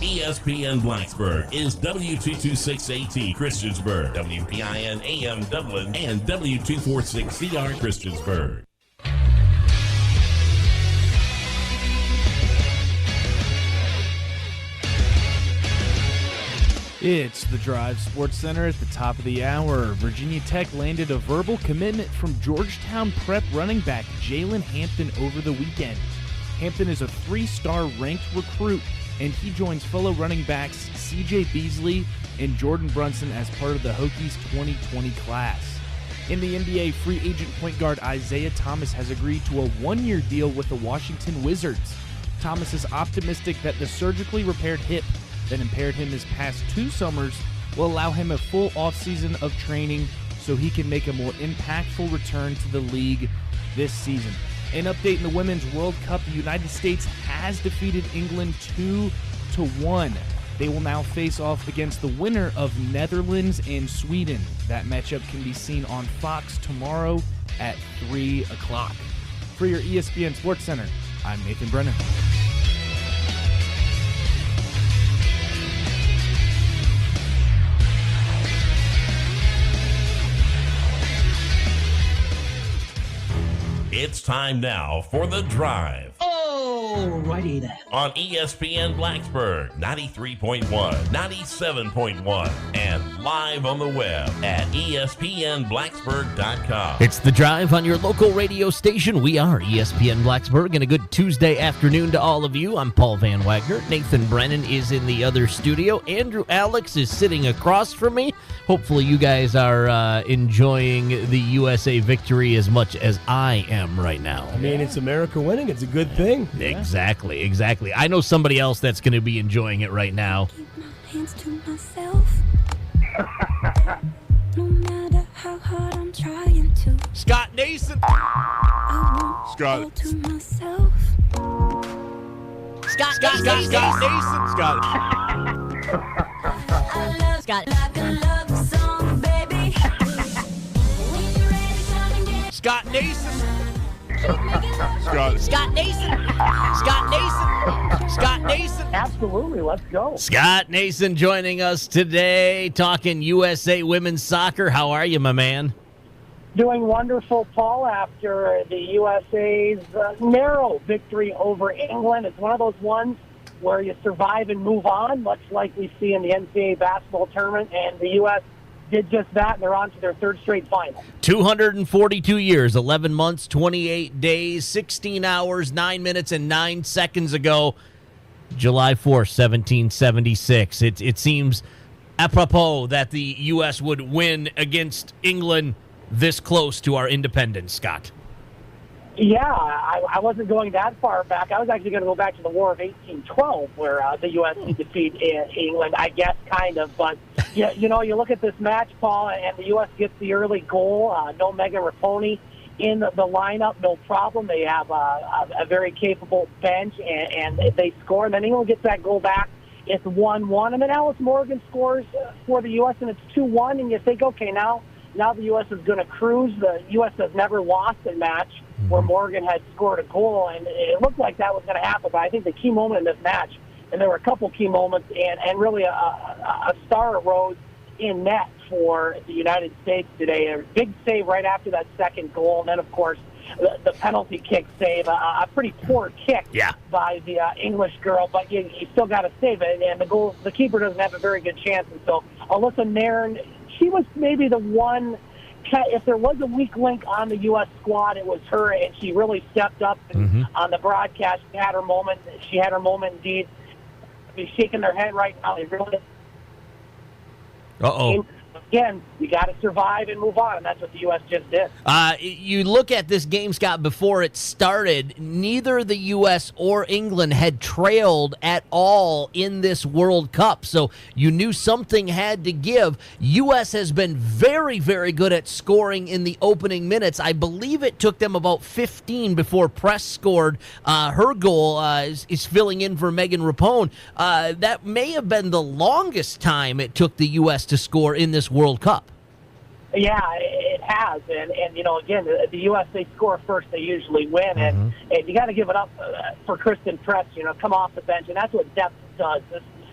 ESPN Blacksburg is W226AT Christiansburg, WPIN AM Dublin, and W246CR Christiansburg. It's the Drive Sports Center at the top of the hour. Virginia Tech landed a verbal commitment from Georgetown Prep running back Jalen Hampton over the weekend. Hampton is a 3-star ranked recruit, and he joins fellow running backs C.J. Beasley and Jordan Brunson as part of the Hokies 2020 class. In the NBA, free agent point guard Isaiah Thomas has agreed to a 1-year deal with the Washington Wizards. Thomas is optimistic that the surgically repaired hip that impaired him his past 2 summers will allow him a full offseason of training so he can make a more impactful return to the league this season. An update in the Women's World Cup, the United States has defeated England 2-1. They will now face off against the winner of Netherlands and Sweden. That matchup can be seen on Fox tomorrow at 3 o'clock. For your ESPN Sports Center, I'm Nathan Brennan. It's time now for The Drive. Alrighty then. On ESPN Blacksburg, 93.1, 97.1, and live on the web at espnblacksburg.com. It's The Drive on your local radio station. We are ESPN Blacksburg, and a good Tuesday afternoon to all of you. I'm Paul Van Wagner. Nathan Brennan is in the other studio. Andrew Alex is sitting across from me. Hopefully you guys are enjoying the USA victory as much as I am right now. I mean, it's America winning. It's a good thing. Exactly. I know somebody else that's going to be enjoying it right now. Keep my hands to myself. No matter how hard I'm trying to. Scott Neeson. I won't go to myself. Scott Neeson. Scott. I love Scott like a love song, baby. When you're ready, come and get Scott Neeson. Scott Neeson. Absolutely, let's go. Scott Neeson joining us today, talking USA women's soccer. How are you, my man? Doing wonderful, Paul, after the USA's narrow victory over England. It's one of those ones where you survive and move on, much like we see in the NCAA basketball tournament, and the U.S. did just that, and they're on to their 3rd straight final. 242 years, 11 months, 28 days, 16 hours, 9 minutes, and 9 seconds ago, July 4th, 1776. It seems apropos that the U.S. would win against England this close to our independence, Scott. Yeah, I wasn't going that far back. I was actually going to go back to the War of 1812, where the U.S. defeated England, I guess, kind of. But, you know, you look at this match, Paul, and the U.S. gets the early goal. No Megan Raponi in the lineup, no problem. They have a very capable bench, and they score. And then England gets that goal back. It's 1-1. And then Alice Morgan scores for the U.S., and it's 2-1. And you think, okay, now the U.S. is going to cruise. The U.S. has never lost a match where Morgan had scored a goal, and it looked like that was going to happen. But I think the key moment in this match, and there were a couple key moments, and really a star arose in net for the United States today. A big save right after that second goal, and then, of course, the penalty kick save, a pretty poor kick by the English girl, but you still got to save it, and the keeper doesn't have a very good chance. And so Alyssa Nairn, she was maybe the one. If there was a weak link on the U.S. squad, it was her, and she really stepped up on the broadcast. She had her moment. She had her moment, indeed. They're shaking their head right now. They really. Again, you got to survive and move on, and that's what the U.S. just did. You look at this game, Scott, before it started, neither the U.S. or England had trailed at all in this World Cup, so you knew something had to give. U.S. has been very, very good at scoring in the opening minutes. I believe it took them about 15 before Press scored. Her goal is filling in for Megan Rapone. That may have been the longest time it took the U.S. to score in this World Cup. Yeah, it has, and you know, again, the U.S. they score first, they usually win, and you got to give it up for Kristen Press. You know, come off the bench, and that's what depth does.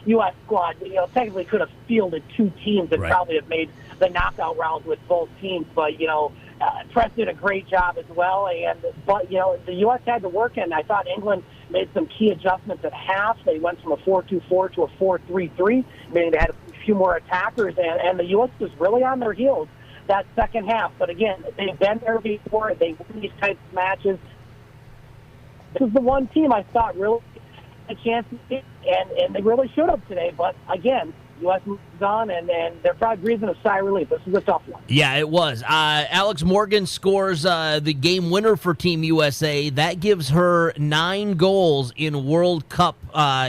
U.S. squad, technically could have fielded two teams and Right. probably have made the knockout rounds with both teams. But, Press did a great job as well. But the U.S. had to work, and I thought England made some key adjustments at half. They went from a 4-2-4 to a 4-3-3, meaning they had a few more attackers, and the U.S. was really on their heels that second half. But again, they've been there before. They win these types of matches. This is the one team I thought really had a chance to beat, and they really should have today. But again, U.S. moves on, and they're probably breathing a sigh of relief. This is a tough one. Yeah, it was. Alex Morgan scores the game winner for Team USA. That gives her 9 goals in World Cup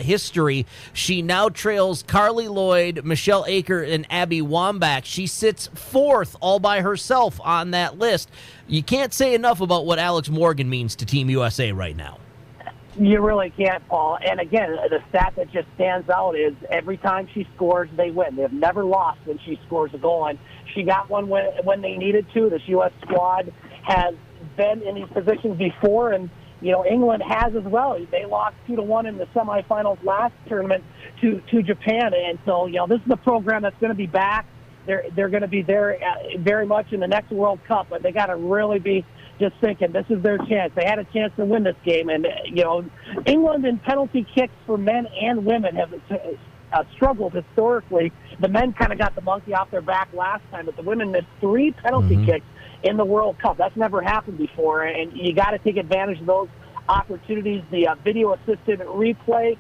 history. She now trails Carly Lloyd, Michelle Aker, and Abby Wambach. She sits 4th all by herself on that list. You can't say enough about what Alex Morgan means to Team USA right now. You really can't, Paul. And again, the stat that just stands out is every time she scores, they win. They've never lost when she scores a goal. And she got one when they needed to. This U.S. squad has been in these positions before, and England has as well. They lost 2-1 in the semifinals last tournament to Japan. And so, this is a program that's going to be back. They're going to be there very much in the next World Cup, but they got to really be just thinking this is their chance. They had a chance to win this game, and England in penalty kicks for men and women have struggled historically. The men kind of got the monkey off their back last time, but the women missed 3 penalty kicks in the World Cup. That's never happened before, and you got to take advantage of those opportunities. The video-assisted replay,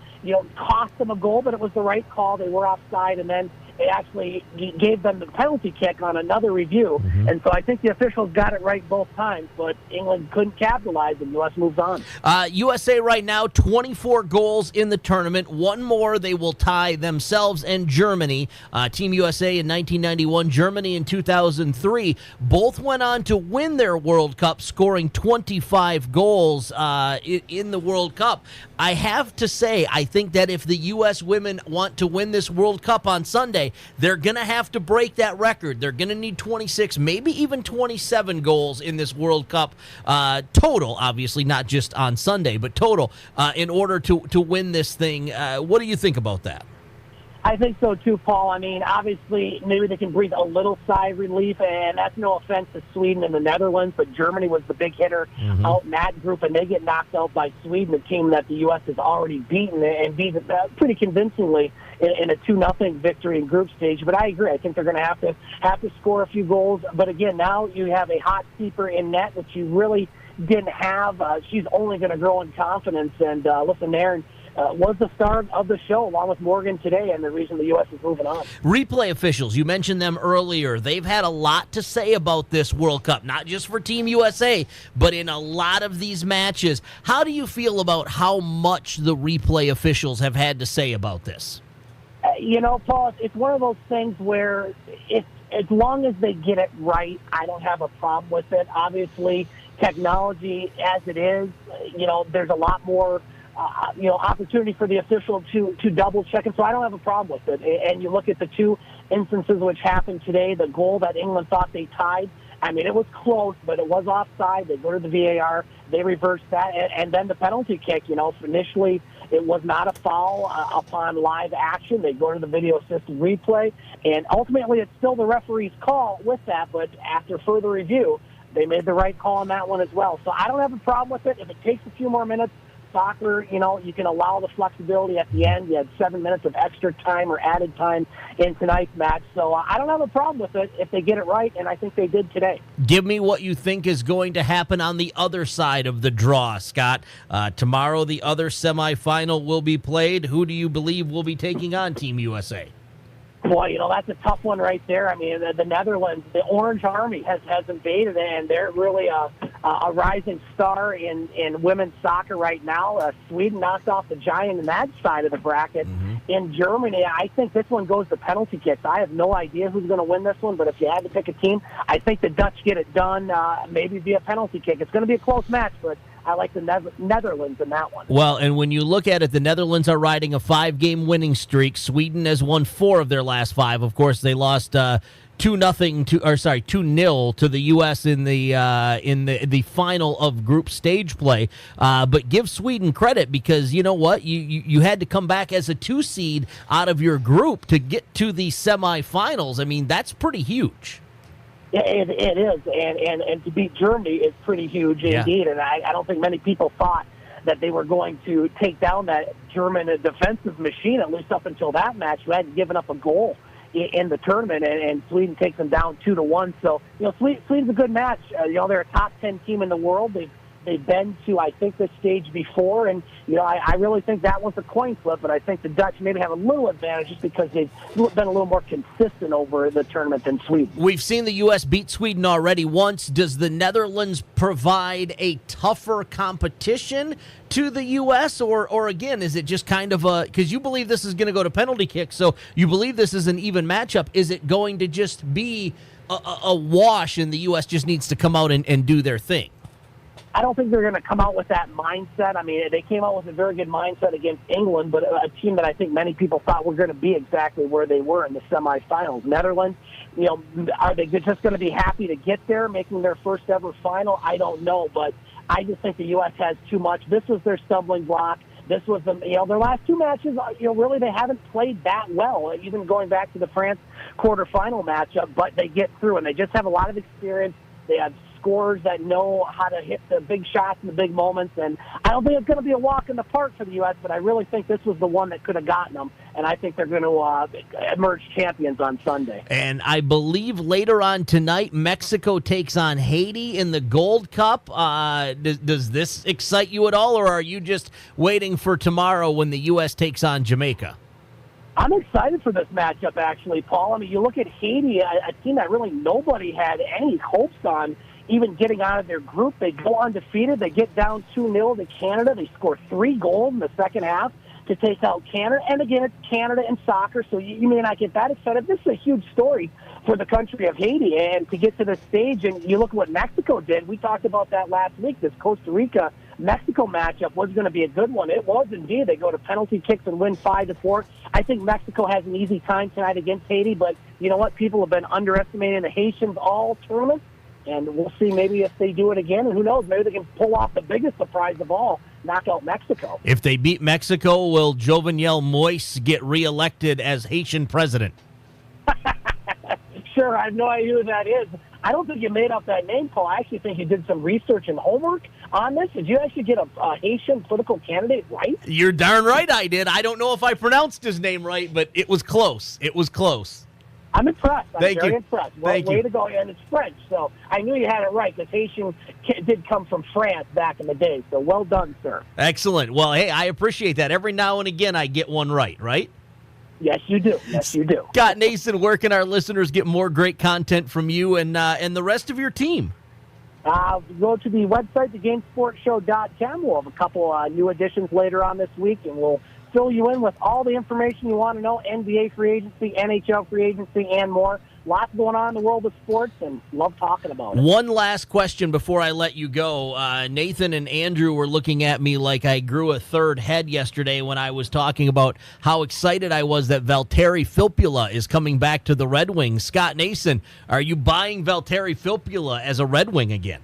cost them a goal, but it was the right call. They were offside, and then it actually gave them the penalty kick on another review. And so I think the officials got it right both times, but England couldn't capitalize, and the U.S. moves on. USA right now, 24 goals in the tournament. One more, they will tie themselves and Germany. Team USA in 1991, Germany in 2003. Both went on to win their World Cup, scoring 25 goals in the World Cup. I have to say, I think that if the U.S. women want to win this World Cup on Sunday, they're going to have to break that record. They're going to need 26, maybe even 27 goals in this World Cup total, obviously, not just on Sunday, but total, in order to win this thing. What do you think about that? I think so too, Paul. I mean, obviously, maybe they can breathe a little sigh of relief, and that's no offense to Sweden and the Netherlands, but Germany was the big hitter out in that group, and they get knocked out by Sweden, a team that the U.S. has already beaten, and beat pretty convincingly in a 2-0 victory in group stage. But I agree. I think they're going to have to score a few goals. But again, now you have a hot keeper in net, which you really didn't have. She's only going to grow in confidence, and listen there. Was the star of the show, along with Morgan today, and the reason the U.S. is moving on. Replay officials, you mentioned them earlier. They've had a lot to say about this World Cup, not just for Team USA, but in a lot of these matches. How do you feel about how much the replay officials have had to say about this? Paul, it's one of those things where as long as they get it right, I don't have a problem with it. Obviously, technology as it is, there's a lot more opportunity for the official to double check it. So I don't have a problem with it. And you look at the 2 instances which happened today, the goal that England thought they tied. I mean, it was close, but it was offside. They go to the VAR. They reversed that. And then the penalty kick, initially it was not a foul upon live action. They go to the video assisted replay. And ultimately it's still the referee's call with that. But after further review, they made the right call on that one as well. So I don't have a problem with it. If it takes a few more minutes, soccer, you can allow the flexibility at the end. You had 7 minutes of extra time or added time in tonight's match. So I don't have a problem with it if they get it right, and I think they did today. Give me what you think is going to happen on the other side of the draw, Scott. Tomorrow, the other semifinal will be played. Who do you believe will be taking on Team USA? Boy, that's a tough one right there. I mean, the Netherlands, the Orange Army has invaded, and they're really a rising star in women's soccer right now. Sweden knocked off the giant in that side of the bracket. In Germany, I think this one goes to penalty kicks. I have no idea who's going to win this one, but if you had to pick a team, I think the Dutch get it done, maybe via penalty kick. It's going to be a close match, but I like the Netherlands in that one. Well, and when you look at it, the Netherlands are riding a 5-game winning streak. Sweden has won 4 of their last 5. Of course, they lost 2-0 to the U.S. in the final of group stage play. But give Sweden credit, because you know what, you had to come back as a 2 seed out of your group to get to the semifinals. I mean, that's pretty huge. Yeah, it is, and to beat Germany is pretty huge indeed. And I don't think many people thought that they were going to take down that German defensive machine, at least up until that match, who hadn't given up a goal in the tournament, and Sweden takes them down 2-1. So, Sweden's a good match. They're a top 10 team in the world. They've been to, I think, this stage before, and I really think that was a coin flip. But I think the Dutch maybe have a little advantage just because they've been a little more consistent over the tournament than Sweden. We've seen the U.S. beat Sweden already once. Does the Netherlands provide a tougher competition to the U.S., or again, is it just kind of because you believe this is going to go to penalty kicks, so you believe this is an even matchup? Is it going to just be a wash, and the U.S. just needs to come out and do their thing? I don't think they're going to come out with that mindset. I mean, they came out with a very good mindset against England, but a team that I think many people thought were going to be exactly where they were in the semifinals. Netherlands, are they just going to be happy to get there, making their first ever final? I don't know, but I just think the U.S. has too much. This was their stumbling block. This was their last 2 matches. Really they haven't played that well, even going back to the France quarterfinal matchup. But they get through, and they just have a lot of experience. They have scorers that know how to hit the big shots in the big moments, and I don't think it's going to be a walk in the park for the U.S., but I really think this was the one that could have gotten them, and I think they're going to emerge champions on Sunday. And I believe later on tonight, Mexico takes on Haiti in the Gold Cup. Does this excite you at all, or are you just waiting for tomorrow when the U.S. takes on Jamaica? I'm excited for this matchup, actually, Paul. I mean, you look at Haiti, a team that really nobody had any hopes on even getting out of their group. They go undefeated. They get down 2-0 to Canada. They score 3 goals in the second half to take out Canada. And again, it's Canada and soccer, so you may not get that excited. This is a huge story for the country of Haiti, and to get to the stage, and you look at what Mexico did. We talked about that last week. This Costa Rica-Mexico matchup was going to be a good one. It was indeed. They go to penalty kicks and win 5-4. I think Mexico has an easy time tonight against Haiti, but you know what? People have been underestimating the Haitians all tournament, and we'll see maybe if they do it again, and who knows, maybe they can pull off the biggest surprise of all, knock out Mexico. If they beat Mexico, will Jovenel Moise get reelected as Haitian president? Sure, I have no idea who that is. I don't think you made up that name, Paul. I actually think you did some research and homework on this. Did you actually get a Haitian political candidate right? You're darn right I did. I don't know if I pronounced his name right, but it was close. It was close. I'm impressed. I'm Thank very you. impressed. Well, Thank way you. to go. And it's French, so I knew you had it right, because Haitian did come from France back in the day. So well done, sir. Excellent. Well, hey, I appreciate that. Every now and again I get one right? Yes, you do. Yes, you do. Scott Neeson, where can our listeners get more great content from you and the rest of your team? Go to the website, thegamesportshow.com. We'll have a couple new additions later on this week, and we'll fill you in with all the information you want to know, NBA free agency, NHL free agency, and more. Lots going on in the world of sports, and love talking about it. One last question before I let you go. Nathan and Andrew were looking at me like I grew a third head yesterday when I was talking about how excited I was that Valtteri Filppula is coming back to the Red Wings. Scott Neeson, are you buying Valtteri Filppula as a Red Wing again?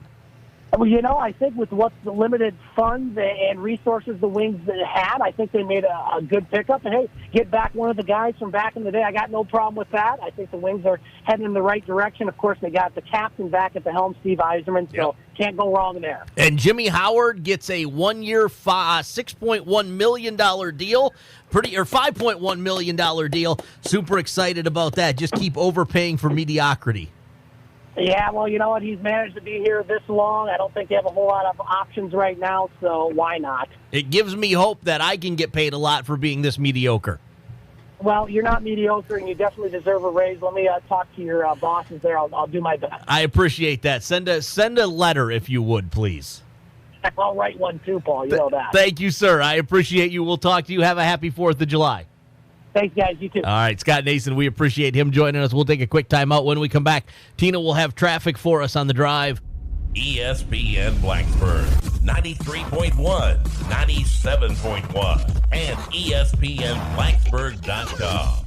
Well, I think with what's the limited funds and resources the Wings had, I think they made a good pickup. And, hey, get back one of the guys from back in the day. I got no problem with that. I think the Wings are heading in the right direction. Of course, they got the captain back at the helm, Steve Yzerman, so can't go wrong there. And Jimmy Howard gets a 1-year, $6.1 million deal, or $5.1 million deal. Super excited about that. Just keep overpaying for mediocrity. Yeah, well, you know what? He's managed to be here this long. I don't think they have a whole lot of options right now, so why not? It gives me hope that I can get paid a lot for being this mediocre. Well, you're not mediocre, and you definitely deserve a raise. Let me talk to your bosses there. I'll do my best. I appreciate that. Send a letter, if you would, please. I'll write one too, Paul. You know that. Thank you, sir. I appreciate you. We'll talk to you. Have a happy 4th of July. Thanks, guys. You too. All right, Scott Neeson, we appreciate him joining us. We'll take a quick timeout. When we come back, Tina will have traffic for us on the drive. ESPN Blacksburg, 93.1, 97.1, and ESPNBlacksburg.com.